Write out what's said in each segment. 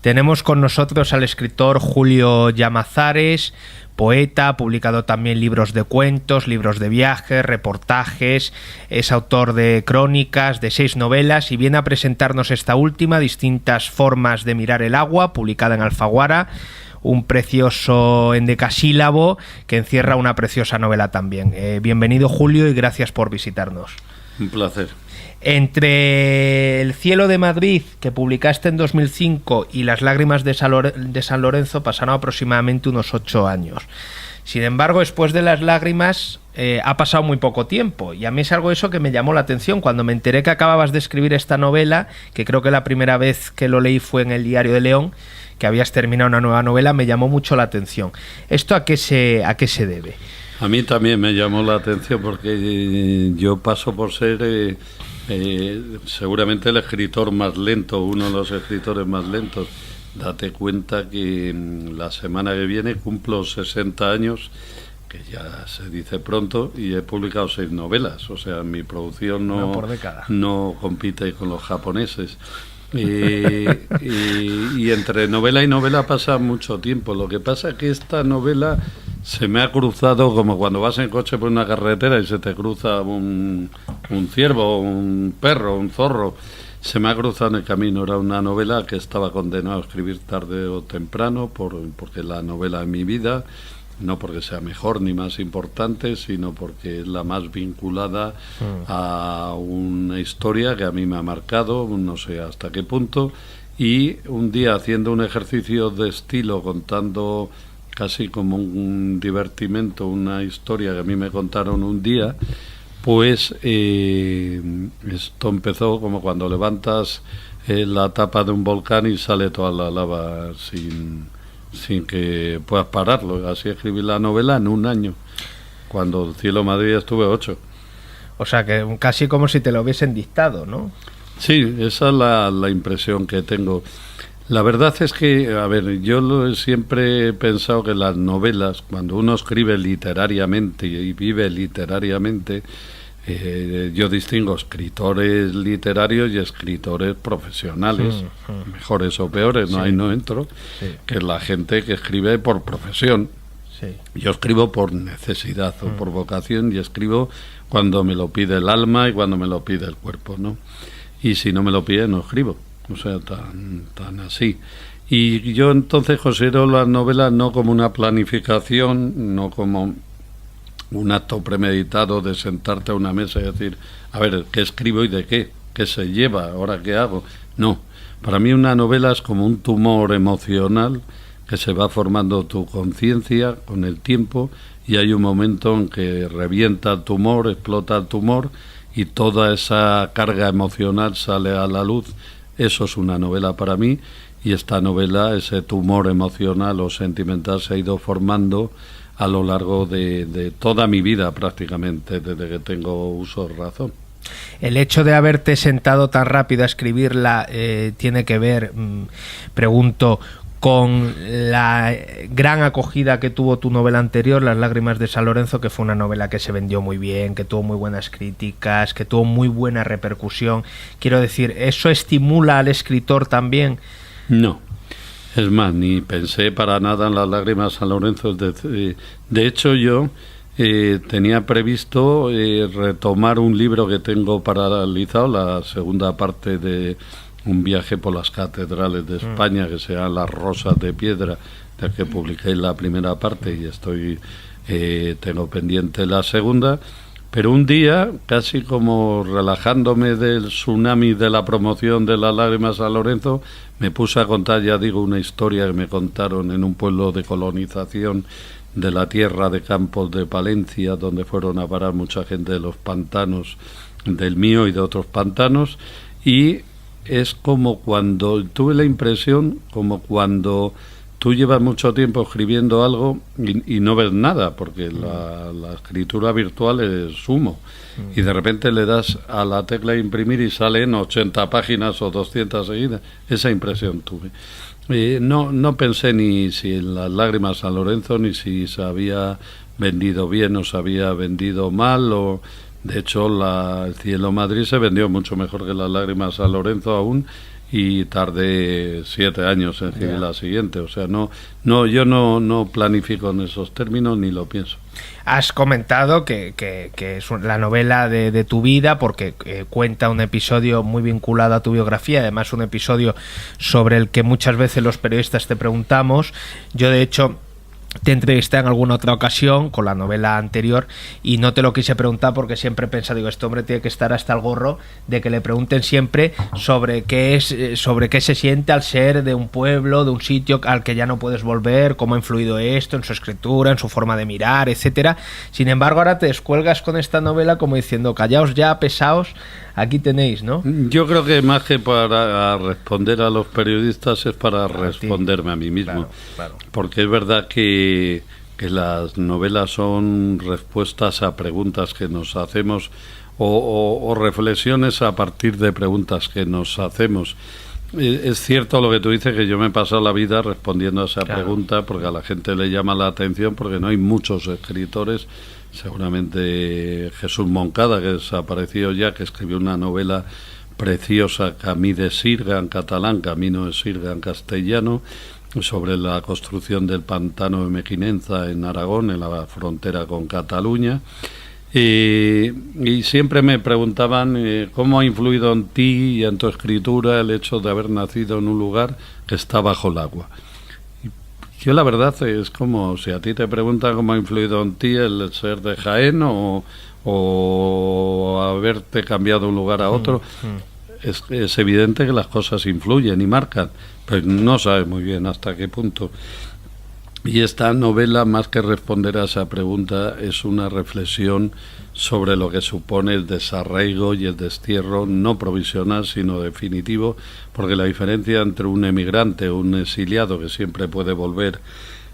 Tenemos con nosotros al escritor Julio Llamazares, poeta, ha publicado también libros de cuentos, libros de viajes, reportajes, es autor de crónicas, de 6 novelas y viene a presentarnos esta última, Distintas formas de mirar el agua, publicada en Alfaguara, un precioso endecasílabo que encierra una preciosa novela también. Bienvenido, Julio, y gracias por visitarnos. Un placer. Entre El cielo de Madrid, que publicaste en 2005, y Las lágrimas de San Lorenzo pasaron aproximadamente unos 8 años. Sin embargo, después de Las lágrimas ha pasado muy poco tiempo, y a mí es algo eso que me llamó la atención. Cuando me enteré que acababas de escribir esta novela, que creo que la primera vez que lo leí fue en el Diario de León, que habías terminado una nueva novela, me llamó mucho la atención. ¿Esto a qué se debe? A mí también me llamó la atención porque yo paso por ser seguramente el escritor más lento, uno de los escritores más lentos. Date cuenta que la semana que viene cumplo 60 años, que ya se dice pronto, y he publicado 6 novelas. O sea, mi producción no compite con los japoneses. Y entre novela y novela pasa mucho tiempo. Lo que pasa es que esta novela se me ha cruzado como cuando vas en coche por una carretera y se te cruza un ciervo, un perro, un zorro. Se me ha cruzado en el camino. Era una novela que estaba condenado a escribir tarde o temprano porque es la novela de mi vida, no porque sea mejor ni más importante, sino porque es la más vinculada a una historia que a mí me ha marcado, no sé hasta qué punto, y un día haciendo un ejercicio de estilo, contando casi como un divertimento, una historia que a mí me contaron un día, pues esto empezó como cuando levantas la tapa de un volcán y sale toda la lava sin que puedas pararlo. Así escribí la novela en un año. Cuando El cielo de Madrid estuve 8. O sea, que casi como si te lo hubiesen dictado, ¿no? Sí, esa es la impresión que tengo. La verdad es que, a ver, yo siempre he pensado que las novelas, cuando uno escribe literariamente y vive literariamente, yo distingo escritores literarios y escritores profesionales, mejores o peores, no, ahí no entro, que es la gente que escribe por profesión. Yo escribo por necesidad o por vocación, y escribo cuando me lo pide el alma y cuando me lo pide el cuerpo, ¿no? Y si no me lo pide, no escribo. O sea, tan así. Y yo entonces considero las novelas no como una planificación, no como un acto premeditado de sentarte a una mesa y decir, a ver, ¿qué escribo y de qué? ¿Qué se lleva? ¿Ahora qué hago? No. Para mí una novela es como un tumor emocional que se va formando tu conciencia con el tiempo, y hay un momento en que revienta el tumor, explota el tumor, y toda esa carga emocional sale a la luz. Eso es una novela para mí, y esta novela, ese tumor emocional o sentimental, se ha ido formando a lo largo de toda mi vida prácticamente, desde que tengo uso de razón. El hecho de haberte sentado tan rápido a escribirla tiene que ver, pregunto, con la gran acogida que tuvo tu novela anterior, Las lágrimas de San Lorenzo, que fue una novela que se vendió muy bien, que tuvo muy buenas críticas, que tuvo muy buena repercusión. Quiero decir, ¿eso estimula al escritor también? No. Es más, ni pensé para nada en Las lágrimas de San Lorenzo. De hecho, yo tenía previsto retomar un libro que tengo paralizado, la segunda parte de un viaje por las catedrales de España, que se llama Las rosas de piedra, del que publiqué la primera parte, y tengo pendiente la segunda. Pero un día, casi como relajándome del tsunami de la promoción de Las lágrimas de San Lorenzo, me puse a contar, ya digo, una historia que me contaron en un pueblo de colonización de la tierra de Campos de Palencia, donde fueron a parar mucha gente de los pantanos, del mío y de otros pantanos, y es como cuando tuve la impresión, como cuando tú llevas mucho tiempo escribiendo algo y no ves nada, porque la escritura virtual es humo, y de repente le das a la tecla de imprimir y salen 80 páginas o 200 seguidas. Esa impresión tuve. No pensé ni si en Las lágrimas de San Lorenzo, ni si se había vendido bien o se había vendido mal, o de hecho El cielo de Madrid se vendió mucho mejor que Las lágrimas de San Lorenzo aún, y tardé 7 años en escribir la siguiente. O sea, yo no planifico en esos términos ni lo pienso. Has comentado que es la novela de tu vida porque cuenta un episodio muy vinculado a tu biografía, además un episodio sobre el que muchas veces los periodistas te preguntamos. Yo, de hecho, te entrevisté en alguna otra ocasión con la novela anterior y no te lo quise preguntar porque siempre he pensado, digo, este hombre tiene que estar hasta el gorro de que le pregunten siempre sobre qué se siente al ser de un pueblo, de un sitio al que ya no puedes volver, cómo ha influido esto en su escritura, en su forma de mirar, etcétera. Sin embargo, ahora te descuelgas con esta novela como diciendo, callaos ya, pesaos, aquí tenéis, ¿no? Yo creo que más que para responder a los periodistas es para responderme a mí mismo. Claro. Porque es verdad que las novelas son respuestas a preguntas que nos hacemos o reflexiones a partir de preguntas que nos hacemos. Es cierto lo que tú dices, que yo me he pasado la vida respondiendo a esa pregunta porque a la gente le llama la atención, porque no hay muchos escritores. Seguramente Jesús Moncada, que desapareció ya, que escribió una novela preciosa, Camí de Sirga en catalán, Camino de Sirga en castellano, sobre la construcción del pantano de Mequinenza en Aragón, en la frontera con Cataluña. Y siempre me preguntaban cómo ha influido en ti y en tu escritura el hecho de haber nacido en un lugar que está bajo el agua. Yo, la verdad, es como si a ti te preguntan cómo ha influido en ti el ser de Jaén o haberte cambiado de un lugar a otro. Es evidente que las cosas influyen y marcan, pero no sabes muy bien hasta qué punto. Y esta novela, más que responder a esa pregunta, es una reflexión sobre lo que supone el desarraigo y el destierro, no provisional, sino definitivo, porque la diferencia entre un emigrante o un exiliado que siempre puede volver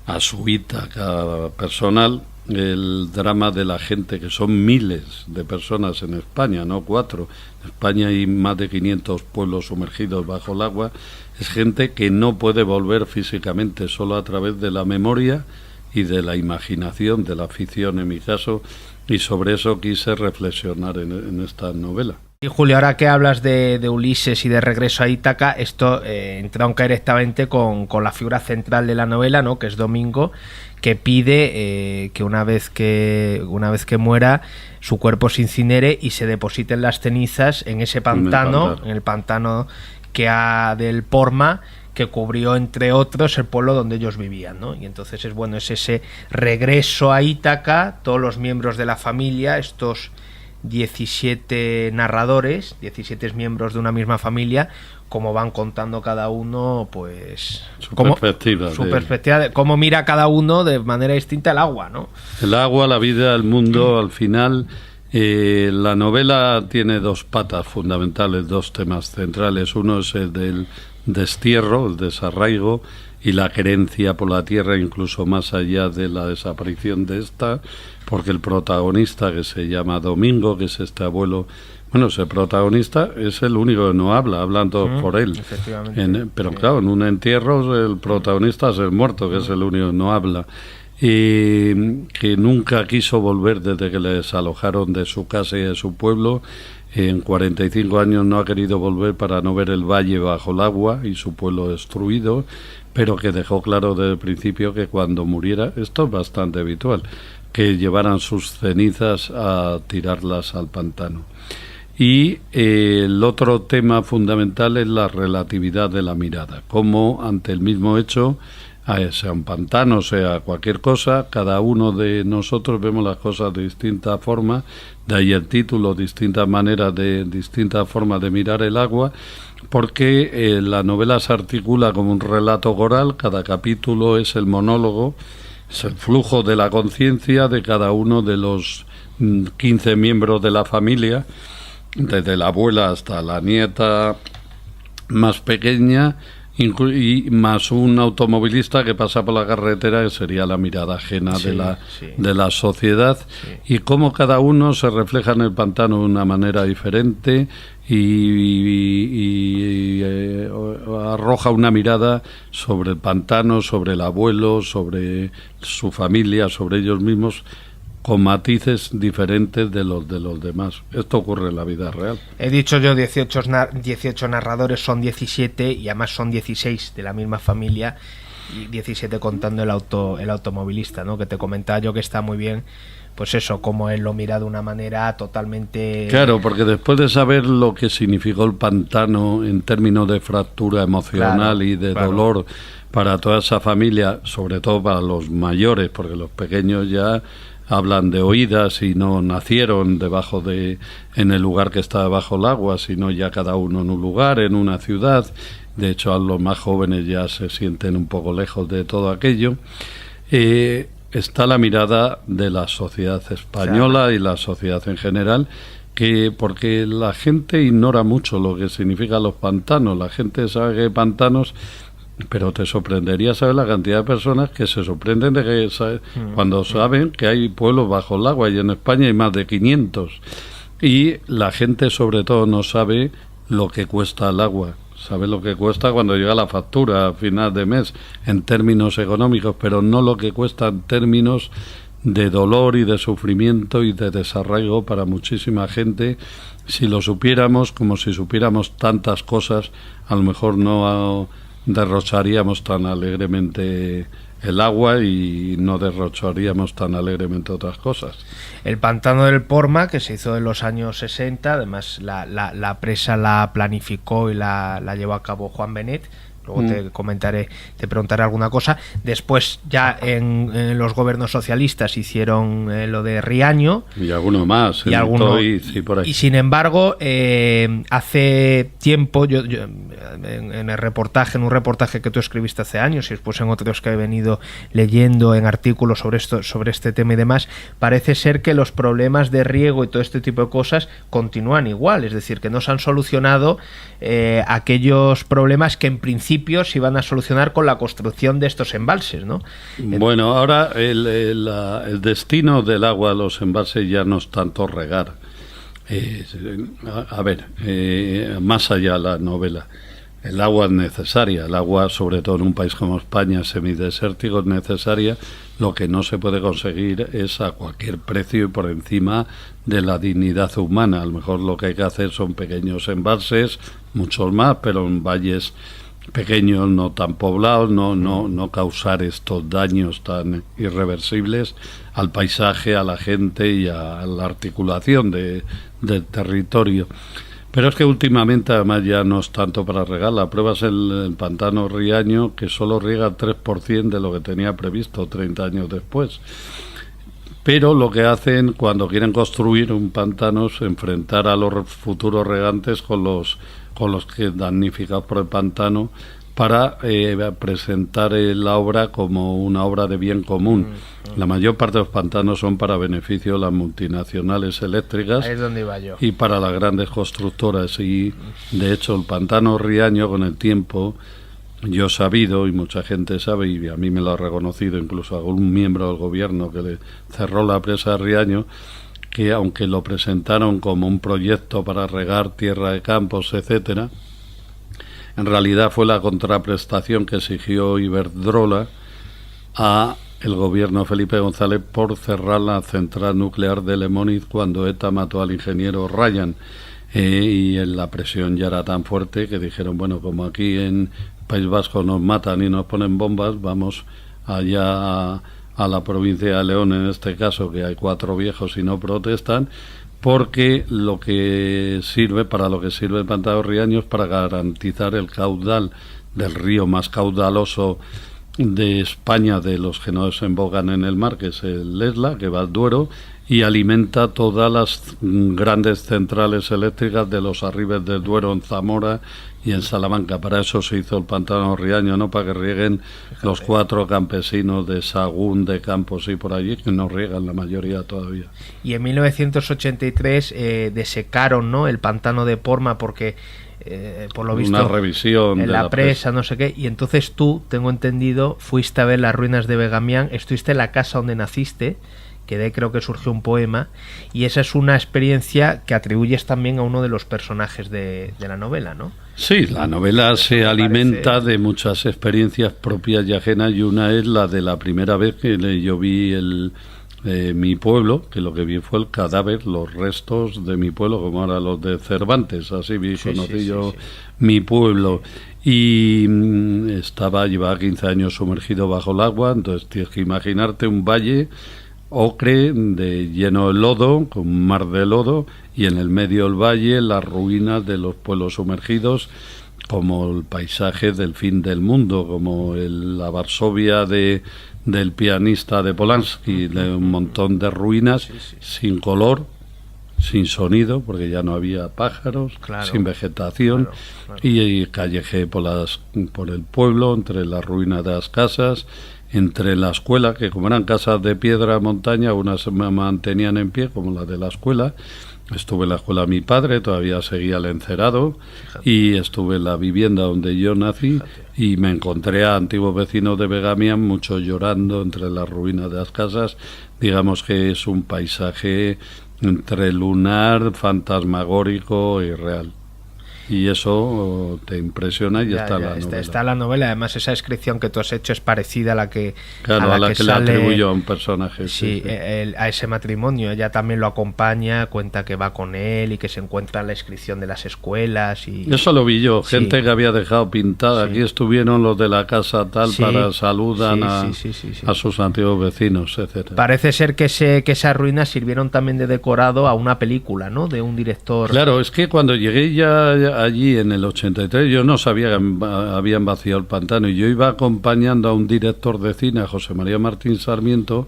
a su Ítaca personal, el drama de la gente, que son miles de personas en España, no 4. En España hay más de 500 pueblos sumergidos bajo el agua. Es gente que no puede volver físicamente, solo a través de la memoria y de la imaginación, de la ficción en mi caso, y sobre eso quise reflexionar en esta novela. Y Julio, ahora que hablas de Ulises y de regreso a Ítaca, esto entronca directamente con la figura central de la novela, ¿no?, que es Domingo, que pide que una vez que muera su cuerpo se incinere y se depositen las cenizas en ese pantano, en el pantano del Porma, que cubrió, entre otros, el pueblo donde ellos vivían, ¿no? Y entonces es ese regreso a Ítaca, todos los miembros de la familia, estos 17 narradores, 17 miembros de una misma familia, como van contando cada uno, pues su perspectiva de cómo mira cada uno de manera distinta el agua, ¿no? El agua, la vida, el mundo. Al final, la novela tiene dos patas fundamentales, dos temas centrales. Uno es el del destierro, el desarraigo y la querencia por la tierra, incluso más allá de la desaparición de esta, porque el protagonista, que se llama Domingo, que es este abuelo, ese protagonista es el único que no habla, hablan todos por él. Pero claro, en un entierro el protagonista es el muerto, que es el único que no habla. Y que nunca quiso volver desde que le desalojaron de su casa y de su pueblo. En 45 años no ha querido volver para no ver el valle bajo el agua y su pueblo destruido, pero que dejó claro desde el principio que cuando muriera, esto es bastante habitual, que llevaran sus cenizas a tirarlas al pantano. Y el otro tema fundamental es la relatividad de la mirada, cómo ante el mismo hecho, sea un pantano, sea cualquier cosa, cada uno de nosotros vemos las cosas de distinta forma, de ahí el título, distintas formas de mirar el agua, porque la novela se articula como un relato oral, cada capítulo es el monólogo, es el flujo de la conciencia de cada uno de los 15 miembros de la familia, desde la abuela hasta la nieta más pequeña, y más un automovilista que pasa por la carretera, que sería la mirada ajena de la sociedad, y cómo cada uno se refleja en el pantano de una manera diferente y arroja una mirada sobre el pantano, sobre el abuelo, sobre su familia, sobre ellos mismos, con matices diferentes de los demás. Esto ocurre en la vida real. He dicho yo 18 narradores, son 17 y además son 16 de la misma familia y 17 contando el automovilista, ¿no? Que te comentaba yo que está muy bien, pues eso, como él lo mira de una manera totalmente... Claro, porque después de saber lo que significó el pantano en términos de fractura emocional y de dolor para toda esa familia, sobre todo para los mayores, porque los pequeños ya hablan de oídas y no nacieron en el lugar que está debajo del agua, sino ya cada uno en un lugar, en una ciudad. De hecho, a los más jóvenes ya se sienten un poco lejos de todo aquello. Está la mirada de la sociedad española y la sociedad en general, porque la gente ignora mucho lo que significan los pantanos. La gente sabe que hay pantanos, pero te sorprendería saber la cantidad de personas que se sorprenden de que cuando saben que hay pueblos bajo el agua, y en España hay más de 500. Y la gente sobre todo no sabe lo que cuesta el agua. Sabe lo que cuesta cuando llega la factura a final de mes en términos económicos, pero no lo que cuesta en términos de dolor y de sufrimiento y de desarraigo para muchísima gente. Si lo supiéramos, como si supiéramos tantas cosas, a lo mejor no derrocharíamos tan alegremente el agua y no derrocharíamos tan alegremente otras cosas. El pantano del Porma, que se hizo en los años 60, además la presa la planificó y la llevó a cabo Juan Benet. Luego te preguntaré alguna cosa. Después ya en los gobiernos socialistas hicieron lo de Riaño. Y alguno más. Y por ahí. Y sin embargo, hace tiempo, yo en un reportaje que tú escribiste hace años y después en otros que he venido leyendo en artículos sobre este tema y demás, parece ser que los problemas de riego y todo este tipo de cosas continúan igual. Es decir, que no se han solucionado aquellos problemas que en principio se iban a solucionar con la construcción de estos embalses, ¿no? Bueno, ahora el destino del agua a los embalses ya no es tanto regar. Más allá de la novela. El agua es necesaria, el agua, sobre todo en un país como España, semidesértico, es necesaria. Lo que no se puede conseguir es a cualquier precio y por encima de la dignidad humana. A lo mejor lo que hay que hacer son pequeños embalses, muchos más, pero en valles pequeños, no tan poblados, no causar estos daños tan irreversibles al paisaje, a la gente y a la articulación del territorio. Pero es que últimamente además ya no es tanto para regar. La prueba es el pantano Riaño, que solo riega el 3% de lo que tenía previsto 30 años después. Pero lo que hacen cuando quieren construir un pantano es enfrentar a los futuros regantes con los que damnificados por el pantano para presentar la obra como una obra de bien común. La mayor parte de los pantanos son para beneficio de las multinacionales eléctricas. Ahí es donde iba yo. Y para las grandes constructoras. Y de hecho el pantano Riaño, con el tiempo, yo he sabido, y mucha gente sabe, y a mí me lo ha reconocido incluso algún miembro del gobierno que le cerró la presa de Riaño, que aunque lo presentaron como un proyecto para regar tierra de campos, etcétera, en realidad fue la contraprestación que exigió Iberdrola a el gobierno de Felipe González por cerrar la central nuclear de Lemoniz cuando ETA mató al ingeniero Ryan. Y la presión ya era tan fuerte que dijeron, bueno, como aquí en País Vasco nos matan y nos ponen bombas, vamos allá a la provincia de León, en este caso, que hay 4 viejos y no protestan, porque para lo que sirve el pantano Riaño es para garantizar el caudal del río más caudaloso de España, de los que no desembocan en el mar, que es el Esla, que va al Duero, y alimenta todas las grandes centrales eléctricas de los arribes del Duero en Zamora y en Salamanca. Para eso se hizo el pantano Riaño, no para que rieguen los 4 campesinos de Sagún, de Campos y por allí, que no riegan la mayoría todavía. Y en 1983 desecaron, ¿no?, el pantano de Porma porque por lo visto una revisión en la presa, no sé qué, y entonces tú, tengo entendido, fuiste a ver las ruinas de Begamián, estuviste en la casa donde naciste, que de ahí creo que surgió un poema, y esa es una experiencia que atribuyes también a uno de los personajes de la novela, ¿no? Sí, la novela se alimenta de muchas experiencias propias y ajenas, y una es la de la primera vez que yo vi mi pueblo, que lo que vi fue el cadáver, los restos de mi pueblo, como ahora los de Cervantes, así vi, conocí yo mi pueblo. Y llevaba 15 años sumergido bajo el agua, entonces tienes que imaginarte un valle ocre lleno de lodo, con un mar de lodo, y en el medio del valle las ruinas de los pueblos sumergidos, como el paisaje del fin del mundo, como la Varsovia del pianista de Polanski, de un montón de ruinas sin color, sin sonido, porque ya no había pájaros, sin vegetación, y callejé por el pueblo, entre las ruinas de las casas, entre la escuela, que como eran casas de piedra montaña, unas se mantenían en pie, como la de la escuela. Estuve en la escuela de mi padre, todavía seguía el encerado, y estuve en la vivienda donde yo nací, y me encontré a antiguos vecinos de Begamian, muchos llorando entre las ruinas de las casas. Digamos que es un paisaje entre lunar, fantasmagórico y real. Y eso te impresiona y está la novela. Está la novela, además esa descripción que tú has hecho es parecida a la que a la que le atribuyo a un personaje. Sí, a ese matrimonio. Ella también lo acompaña, cuenta que va con él y que se encuentra en la inscripción de las escuelas. Y eso lo vi yo, gente que había dejado pintada. Aquí estuvieron los de la casa tal para saludar a sus antiguos vecinos, etcétera. Parece ser que esas ruinas sirvieron también de decorado a una película, ¿no? De un director. Claro, es que cuando llegué ya allí en el 83, yo no sabía que habían vaciado el pantano, y yo iba acompañando a un director de cine, a José María Martín Sarmiento,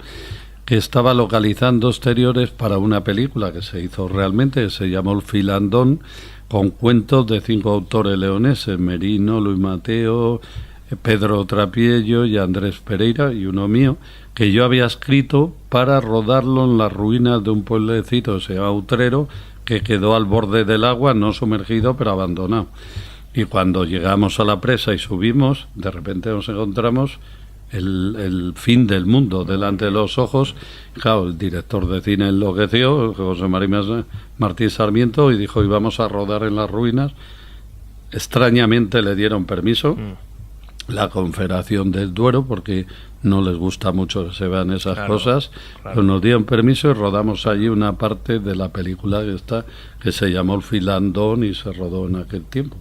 que estaba localizando exteriores para una película que se hizo realmente, que se llamó El Filandón, con cuentos de 5 autores leoneses: Merino, Luis Mateo, Pedro Trapiello y Andrés Pereira, y uno mío, que yo había escrito para rodarlo en las ruinas de un pueblecito que se llama Utrero, que quedó al borde del agua, no sumergido, pero abandonado. Y cuando llegamos a la presa y subimos, de repente nos encontramos el fin del mundo delante de los ojos. Claro, el director de cine enloqueció, José María Martín Sarmiento, y dijo: íbamos a rodar en las ruinas. Extrañamente le dieron permiso la Confederación del Duero, porque no les gusta mucho que se vean esas cosas, pero nos dieron permiso y rodamos allí una parte de la película que se llamó El Filandón y se rodó en aquel tiempo.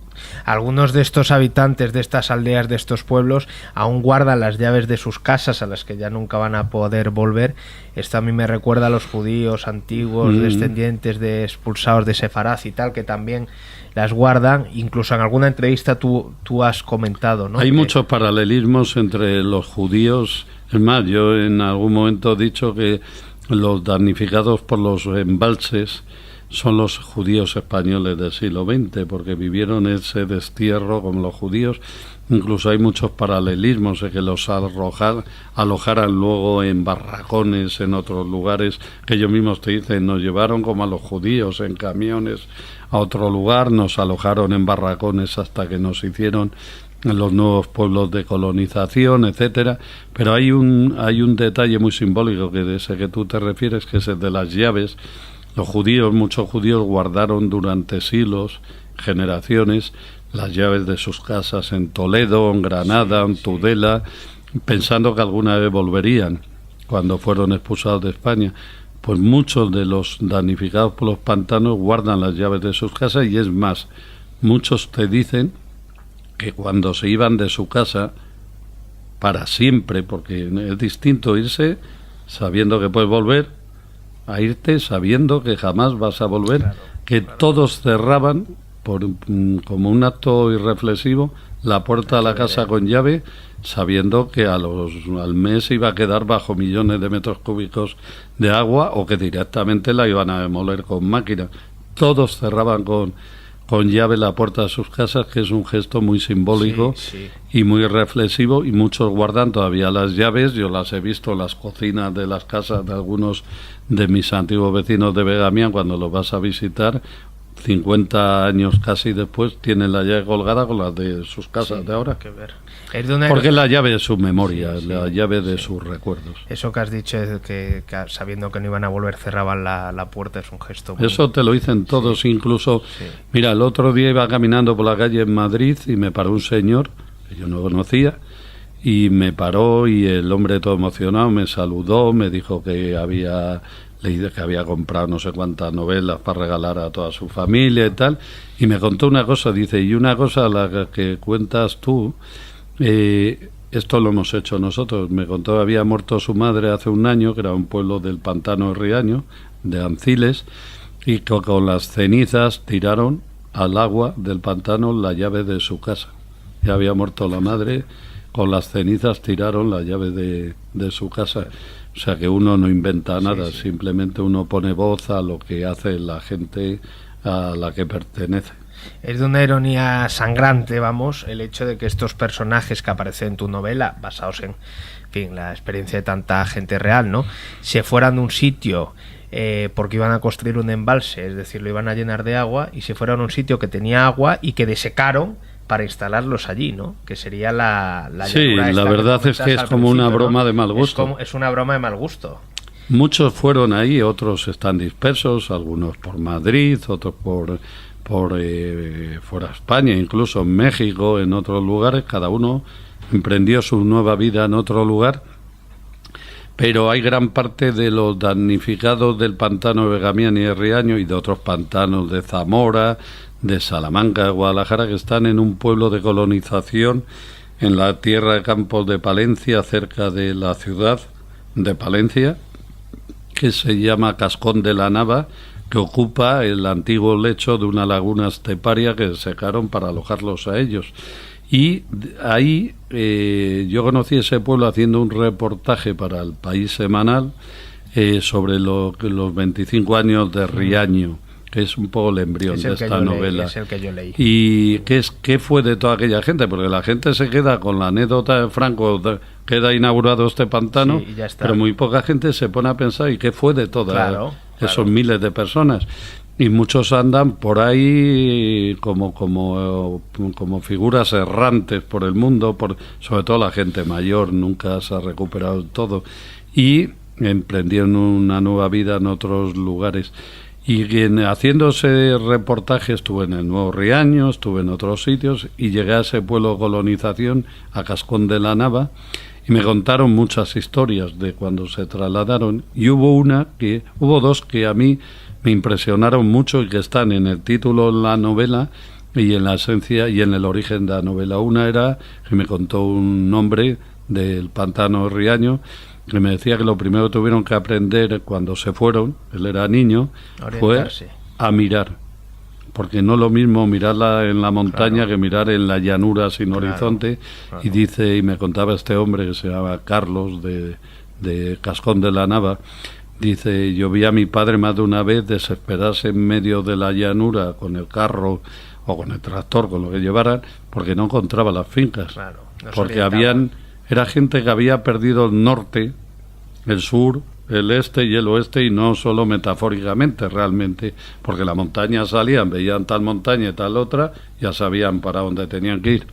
Algunos de estos habitantes de estas aldeas, de estos pueblos, aún guardan las llaves de sus casas, a las que ya nunca van a poder volver. Esto a mí me recuerda a los judíos antiguos, descendientes de expulsados de Sefarad y tal, que también las guardan. Incluso en alguna entrevista tú has comentado, ¿no? Hay muchos paralelismos entre los judíos. Es más, yo en algún momento he dicho que los damnificados por los embalses son los judíos españoles del siglo XX, porque vivieron ese destierro como los judíos. Incluso hay muchos paralelismos de que los alojaran luego en barracones en otros lugares, que ellos mismos te dicen: nos llevaron como a los judíos en camiones a otro lugar, nos alojaron en barracones hasta que nos hicieron en los nuevos pueblos de colonización, etcétera. Pero hay un detalle muy simbólico, que de ese que tú te refieres, que es el de las llaves. Los judíos, muchos judíos, guardaron durante siglos, generaciones, las llaves de sus casas en Toledo, en Granada, en Tudela, pensando que alguna vez volverían cuando fueron expulsados de España. Pues muchos de los damnificados por los pantanos guardan las llaves de sus casas, y es más, muchos te dicen que cuando se iban de su casa para siempre, porque es distinto irse sabiendo que puedes volver a irte sabiendo que jamás vas a volver, todos cerraban como un acto irreflexivo la puerta a la casa con llave, sabiendo que al mes iba a quedar bajo millones de metros cúbicos de agua, o que directamente la iban a demoler con máquina. Todos cerraban con llave la puerta de sus casas, que es un gesto muy simbólico y muy reflexivo, y muchos guardan todavía las llaves. Yo las he visto en las cocinas de las casas de algunos de mis antiguos vecinos de Begamian. Cuando los vas a visitar, 50 años casi después, tienen la llave colgada con las de sus casas de ahora. Porque es la llave de su memoria, la llave de sus recuerdos. Eso que has dicho, es que sabiendo que no iban a volver, cerraban la puerta, es un gesto muy... Eso te lo dicen todos, incluso... Mira, el otro día iba caminando por la calle en Madrid y me paró un señor que yo no conocía, y me paró y el hombre todo emocionado me saludó, me dijo que había leído, que había comprado no sé cuántas novelas para regalar a toda su familia y tal, y me contó una cosa, dice, y una cosa la que cuentas tú, esto lo hemos hecho nosotros. Me contó que había muerto su madre hace un año, que era un pueblo del Pantano de Riaño, de Anciles, y con las cenizas tiraron al agua del pantano la llave de su casa. Ya había muerto la madre, con las cenizas tiraron la llave de su casa. O sea que uno no inventa nada, sí. Simplemente uno pone voz a lo que hace la gente a la que pertenece. Es de una ironía sangrante, vamos, el hecho de que estos personajes que aparecen en tu novela, basados en fin, la experiencia de tanta gente real, ¿no?, se fueran de un sitio porque iban a construir un embalse, es decir, lo iban a llenar de agua, y se fueran a un sitio que tenía agua y que desecaron para instalarlos allí, ¿no? Que sería la sí, la verdad es que es como una broma, ¿no?, de mal gusto. Es una broma de mal gusto. Muchos fueron ahí, otros están dispersos, algunos por Madrid, otros por fuera de España, incluso en México, en otros lugares. Cada uno emprendió su nueva vida en otro lugar, pero hay gran parte de los damnificados del pantano de Begamián y de Riaño y de otros pantanos de Zamora, de Salamanca, de Guadalajara, que están en un pueblo de colonización en la tierra de Campos de Palencia, cerca de la ciudad de Palencia, que se llama Cascón de la Nava, que ocupa el antiguo lecho de una laguna esteparia que secaron para alojarlos a ellos. Y ahí yo conocí ese pueblo haciendo un reportaje para el País Semanal sobre los 25 años de Riaño, que es un poco el embrión de esta novela. Es el que yo leí. ¿Y qué fue de toda aquella gente? Porque la gente se queda con la anécdota de Franco, queda inaugurado este pantano, sí, y ya está. Pero muy poca gente se pone a pensar, ¿y qué fue de todos esos miles de personas? Y muchos andan por ahí como figuras errantes por el mundo, sobre todo la gente mayor, nunca se ha recuperado del todo, y emprendieron una nueva vida en otros lugares. Y haciendo ese reportaje estuve en el Nuevo Riaño, estuve en otros sitios y llegué a ese pueblo de colonización, a Cascón de la Nava, y me contaron muchas historias de cuando se trasladaron, y hubo dos que a mí me impresionaron mucho y que están en el título de la novela y en la esencia y en el origen de la novela. Una era que me contó un hombre del pantano de Riaño, que me decía que lo primero que tuvieron que aprender cuando se fueron, él era niño, fue a mirar, porque no es lo mismo mirarla en la montaña que mirar en la llanura sin horizonte. Y dice, y me contaba este hombre que se llama Carlos de Cascón de la Nava, dice, yo vi a mi padre más de una vez desesperarse en medio de la llanura con el carro o con el tractor, con lo que llevaran, porque no encontraba las fincas, porque era gente que había perdido el norte, el sur, el este y el oeste, y no solo metafóricamente, realmente, porque la montaña salían, veían tal montaña y tal otra, ya sabían para dónde tenían que ir.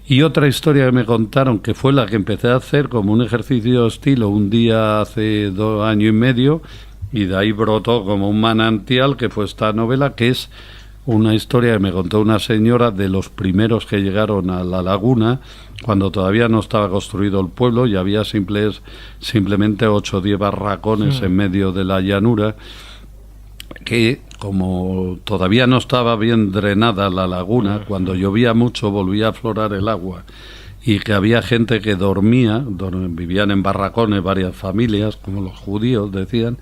Y otra historia que me contaron, que fue la que empecé a hacer como un ejercicio de estilo un día hace 2 años y medio, y de ahí brotó como un manantial, que fue esta novela, que es una historia que me contó una señora de los primeros que llegaron a la laguna, cuando todavía no estaba construido el pueblo y había simplemente 8 o 10 barracones en medio de la llanura, que como todavía no estaba bien drenada la laguna, cuando llovía mucho volvía a aflorar el agua, y que había gente que vivían en barracones varias familias, como los judíos decían,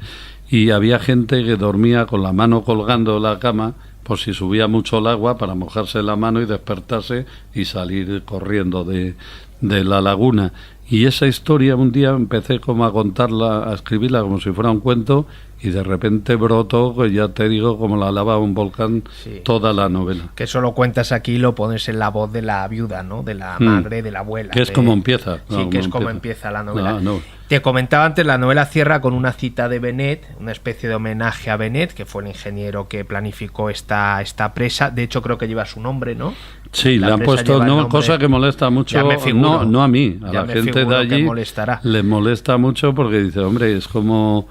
y había gente que dormía con la mano colgando de la cama por si subía mucho el agua, para mojarse la mano y despertarse y salir corriendo de la laguna. Y esa historia un día empecé como a contarla, a escribirla como si fuera un cuento, y de repente brotó, pues ya te digo, como la lava de un volcán, toda la novela. Que eso lo cuentas aquí y lo pones en la voz de la viuda, ¿no? De la madre, de la abuela. Que es como empieza. Como empieza la novela. No. Te comentaba antes, la novela cierra con una cita de Benet, una especie de homenaje a Benet, que fue el ingeniero que planificó esta presa. De hecho, creo que lleva su nombre, ¿no? Sí, le han puesto cosa que molesta mucho, no a mí, a la gente de allí le molesta mucho, porque dice, hombre, es como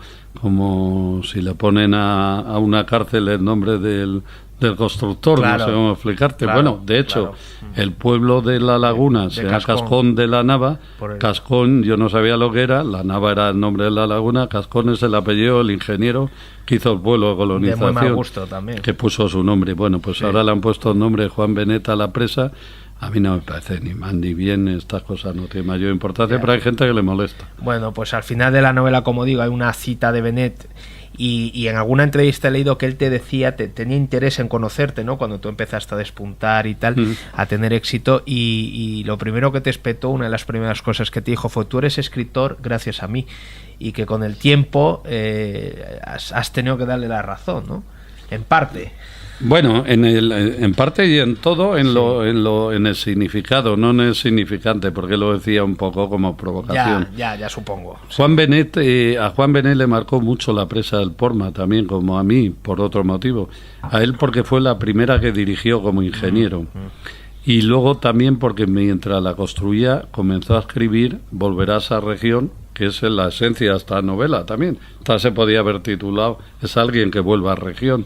si le ponen a una cárcel el nombre del del constructor, Claro, no sé cómo explicarte. claro, Bueno, de hecho, claro. el pueblo de La Laguna se llama Cascón de la Nava. Cascón, yo no sabía lo que era, La Nava era el nombre de La Laguna, Cascón es el apellido del ingeniero que hizo el pueblo de colonización. De muy mal gusto también. Que puso su nombre. Bueno, pues ahora le han puesto el nombre de Juan Benet a la presa. A mí no me parece ni mal ni bien, estas cosas no tienen mayor importancia, pero hay gente que le molesta. Bueno, pues al final de la novela, como digo, hay una cita de Benet y en alguna entrevista he leído que él te decía, tenía interés en conocerte, ¿no? Cuando tú empezaste a despuntar y tal, a tener éxito y lo primero que te espetó, una de las primeras cosas que te dijo fue: tú eres escritor gracias a mí, y que con el tiempo has tenido que darle la razón, ¿no? En parte. Bueno, en parte y en todo, en el significado, no en el significante, porque lo decía un poco como provocación. Ya supongo. Juan Benet, a Juan Benet le marcó mucho la presa del Porma, también como a mí, por otro motivo. A él porque fue la primera que dirigió como ingeniero. Y luego también porque mientras la construía comenzó a escribir Volverás a Región, que es la esencia de esta novela también. Esta se podía haber titulado Es alguien que vuelva a Región,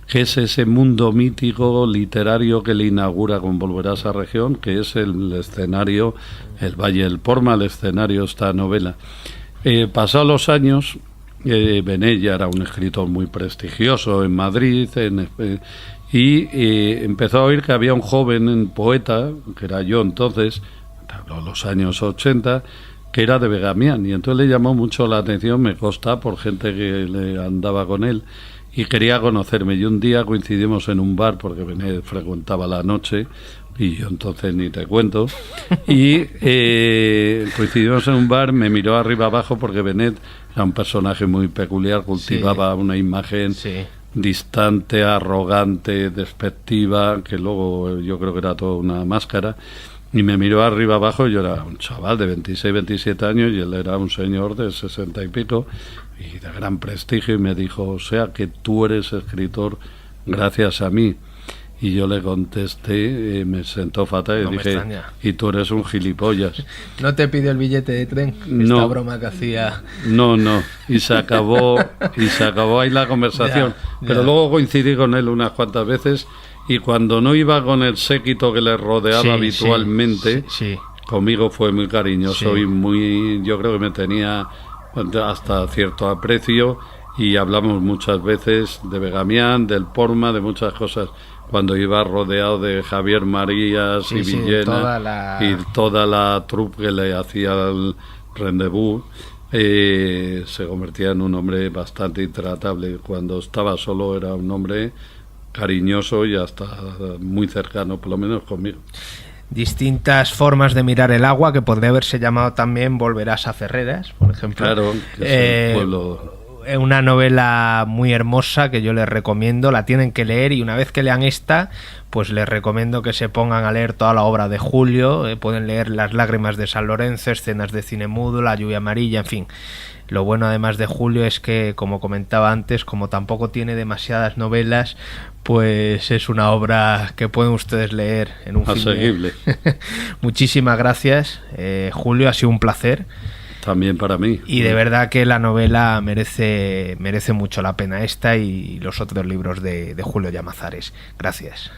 que es ese mundo mítico literario que le inaugura con Volverás a Región, que es el escenario, el Valle del Porma, el escenario de esta novela. Pasados los años, Benet ya era un escritor muy prestigioso en Madrid, y empezó a oír que había un joven poeta, que era yo entonces, en los años 80, que era de Begamián, y entonces le llamó mucho la atención, me consta, por gente que le andaba con él, y quería conocerme. Y un día coincidimos en un bar, porque Benet frecuentaba la noche, y yo entonces ni te cuento, y coincidimos en un bar, me miró arriba abajo, porque Benet era un personaje muy peculiar, cultivaba una imagen distante, arrogante, despectiva, que luego yo creo que era toda una máscara, y me miró arriba abajo. Yo era un chaval de 26, 27 años y él era un señor de 60 y pico y de gran prestigio, y me dijo: o sea que tú eres escritor gracias a mí. Y yo le contesté, me sentó fatal, y dije: y tú eres un gilipollas. ¿No te pidió el billete de tren? No. Esta broma que hacía. No, y se acabó ahí la conversación. Pero luego coincidí con él unas cuantas veces, y cuando no iba con el séquito que le rodeaba habitualmente, conmigo fue muy cariñoso, y yo creo que me tenía hasta cierto aprecio, y hablamos muchas veces de Begamián, del Porma, de muchas cosas. Cuando iba rodeado de Javier Marías y Villena y toda la troupe que le hacía el rendezvous, se convertía en un hombre bastante intratable. Cuando estaba solo era un hombre cariñoso y hasta muy cercano, por lo menos conmigo. Distintas formas de mirar el agua, que podría haberse llamado también Volverás a Ferreras, por ejemplo. Claro, que es el pueblo. Una novela muy hermosa que yo les recomiendo, la tienen que leer, y una vez que lean esta, pues les recomiendo que se pongan a leer toda la obra de Julio. Pueden leer Las lágrimas de San Lorenzo, Escenas de cine mudo, La lluvia amarilla, en fin. Lo bueno además de Julio es que, como comentaba antes, como tampoco tiene demasiadas novelas, pues es una obra que pueden ustedes leer en un asequible. Muchísimas gracias, Julio, ha sido un placer. También para mí. Y de verdad que la novela merece mucho la pena, esta y los otros libros de Julio Llamazares. Gracias.